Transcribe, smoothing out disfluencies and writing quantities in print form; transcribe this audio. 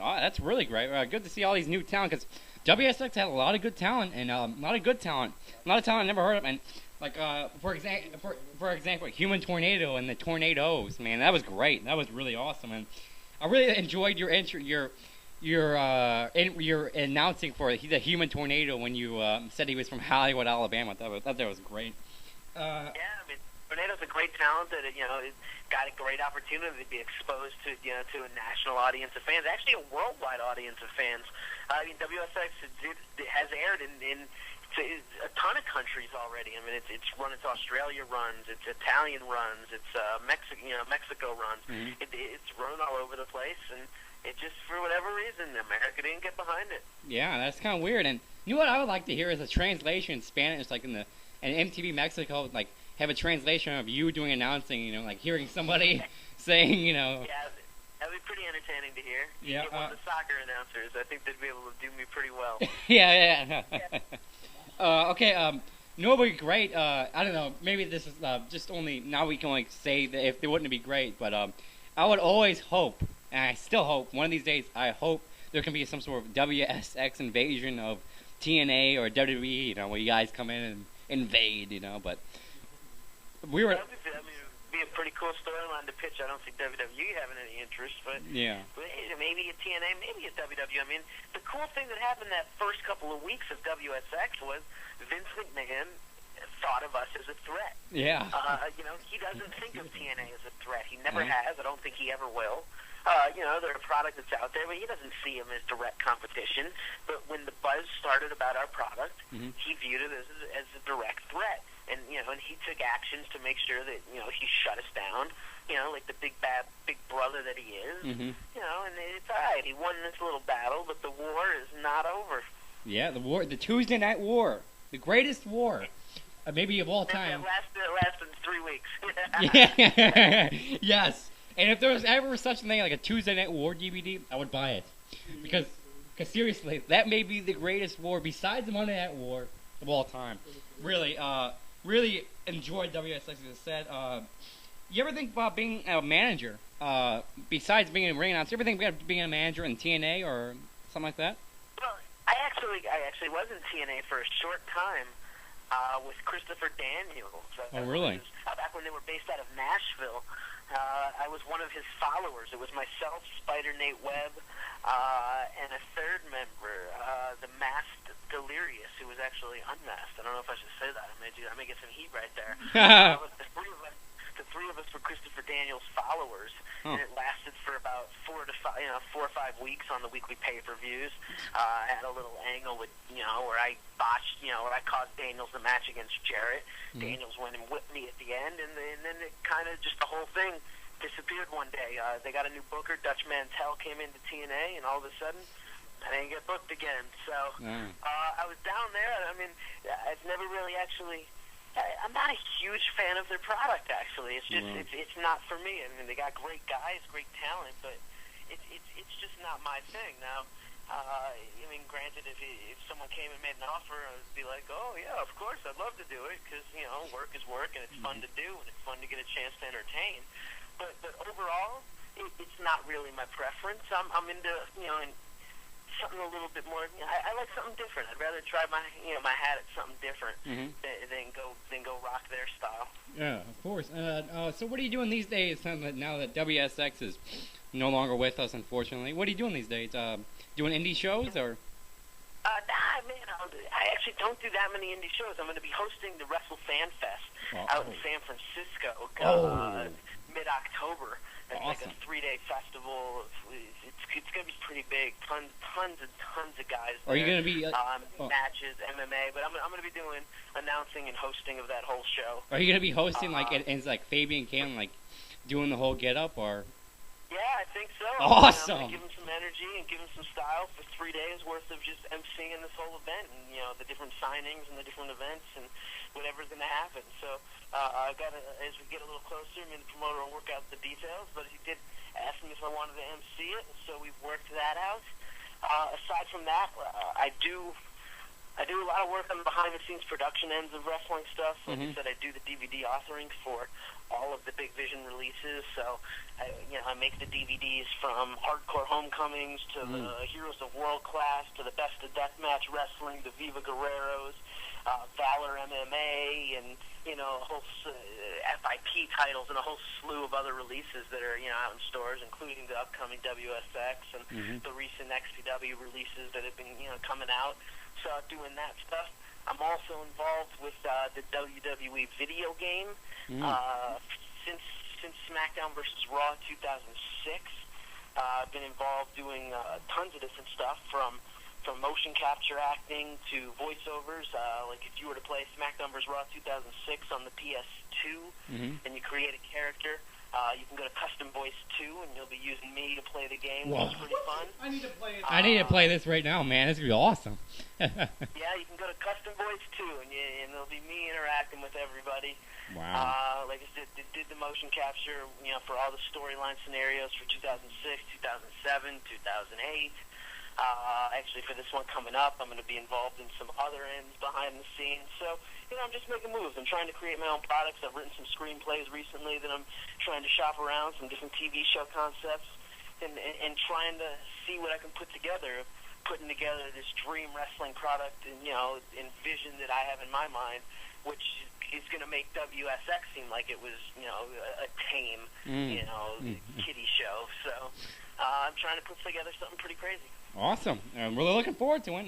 Oh, that's really great. Good to see all these new talent because WSX had a lot of good talent and a lot of good talent, a lot of talent I never heard of. And like for example, Human Tornado and the Tornadoes. Man, that was great. That was really awesome. And I really enjoyed your intro, your announcing for the Human Tornado when you said he was from Hollywood, Alabama. Thought that was great. Yeah, I mean, Tornado's a great talent that got a great opportunity to be exposed to a national audience of fans, actually a worldwide audience of fans. I mean, WSX has aired in a ton of countries already. I mean, it's run its Australia runs, it's Italian runs, it's Mexico runs. Mm-hmm. It's run all over the place, and it just, for whatever reason, America didn't get behind it. Yeah, that's kind of weird. And you know what I would like to hear is a translation in Spanish, like in MTV Mexico, like have a translation of you doing announcing. Like hearing somebody saying, Yeah, that'd be pretty entertaining to hear. Yeah. Get one of the soccer announcers. I think they'd be able to do me pretty well. Yeah. Okay. No, it would be great. I don't know. Maybe this is just only now we can like say that if it wouldn't be great, but I would always hope, and I still hope one of these days. I hope there can be some sort of WSX invasion of TNA or WWE. Where you guys come in and invade. But we were. That'd be a pretty cool storyline to pitch. I don't think WWE having any interest, but yeah, maybe a TNA, maybe a WWE. I mean, the cool thing that happened that first couple of weeks of WSX was Vince McMahon thought of us as a threat. Yeah. He doesn't think of TNA as a threat. He never has. I don't think he ever will. They're a product that's out there, but he doesn't see them as direct competition. But when the buzz started about our product, he viewed it as a direct threat. And he took actions to make sure that he shut us down. Like the big brother that he is. And it's all right. He won this little battle, but the war is not over. Yeah, the Tuesday Night War, the greatest war, maybe of all time. It lasted 3 weeks. Yeah. Yes. And if there was ever such a thing like a Tuesday Night War DVD, I would buy it because seriously, that may be the greatest war besides the Monday Night War of all time. Really enjoyed WSX, as I said. You ever think about being a manager? Besides being a ring announcer, you ever think about being a manager in TNA or something like that? Well, I actually was in TNA for a short time with Christopher Daniels. Oh, really? Back when they were based out of Nashville. I was one of his followers. It was myself, Spider Nate Webb, and a third member, the masked Delirious, who was actually unmasked. I don't know if I should say that. I may get some heat right there. The three of us were Christopher Daniels' followers, and it lasted for about 4 or 5 weeks on the weekly pay-per-views. I had a little angle with, where I botched, where I caused Daniels the match against Jarrett. Daniels went and whipped me at the end, and then it kind of just the whole thing disappeared one day. They got a new booker, Dutch Mantell came into TNA, and all of a sudden, I didn't get booked again. So I was down there. I mean, I've never really actually. I'm not a huge fan of their product. Actually, it's just it's not for me. I mean, they got great guys, great talent, but it's just not my thing. Now, I mean, granted, if someone came and made an offer, I'd be like, oh yeah, of course, I'd love to do it because work is work and it's fun to do and it's fun to get a chance to entertain. But overall, it's not really my preference. I'm into something a little bit more. I like something different. I'd rather try my hat at something different than go rock their style. Yeah, of course. So what are you doing these days? Now that WSX is no longer with us, unfortunately, what are you doing these days? Doing indie shows or? Nah, man. I actually don't do that many indie shows. I'm going to be hosting the Wrestle Fan Fest out in San Francisco mid-October. It's awesome. Like a 3-day festival. It's going to be pretty big. Tons and tons of guys there. Are you going to be matches, MMA? But I'm going to be doing announcing and hosting of that whole show. Are you going to be hosting like Fabian Kaelin, like doing the whole get up or? Yeah, I think so. Awesome. I'm going to give him some energy and give him some style for 3 days worth of just emceeing this whole event and the different signings and the different events and whatever's going to happen. So I got as we get a little closer, the promoter will work out the details, but he did ask me if I wanted to MC it, and so we've worked that out. Aside from that, I do I do a lot of work on the behind-the-scenes production ends of wrestling stuff. Like I said, I do the DVD authoring for all of the Big Vision releases. So, I make the DVDs from Hardcore Homecomings to the Heroes of World Class to the Best of Deathmatch Wrestling, the Viva Guerreros, Valor MMA, and a whole FIP titles and a whole slew of other releases that are out in stores, including the upcoming WSX and the recent XPW releases that have been coming out. So doing that stuff. I'm also involved with the WWE video game since SmackDown vs. Raw 2006. I've been involved doing tons of different stuff from motion capture acting to voiceovers. Like if you were to play SmackDown vs. Raw 2006 on the PS2 and you create a character, you can go to Custom Voice 2 and you'll be using me to play the game, which is pretty fun. I need to play it. I need to play this right now, man. This is going to be awesome. Yeah, you can go to Custom Voice 2 and it'll be me interacting with everybody. Wow. Like I said, did the motion capture, for all the storyline scenarios for 2006, 2007, 2008. Actually, for this one coming up, I'm going to be involved in some other ends behind the scenes. So, I'm just making moves. I'm trying to create my own products. I've written some screenplays recently that I'm trying to shop around, some different TV show concepts, and trying to see what I can put together, putting together this dream wrestling product and, vision that I have in my mind, which is going to make WSX seem like it was, a tame, kiddie show. So I'm trying to put together something pretty crazy. Awesome. I'm really looking forward to it.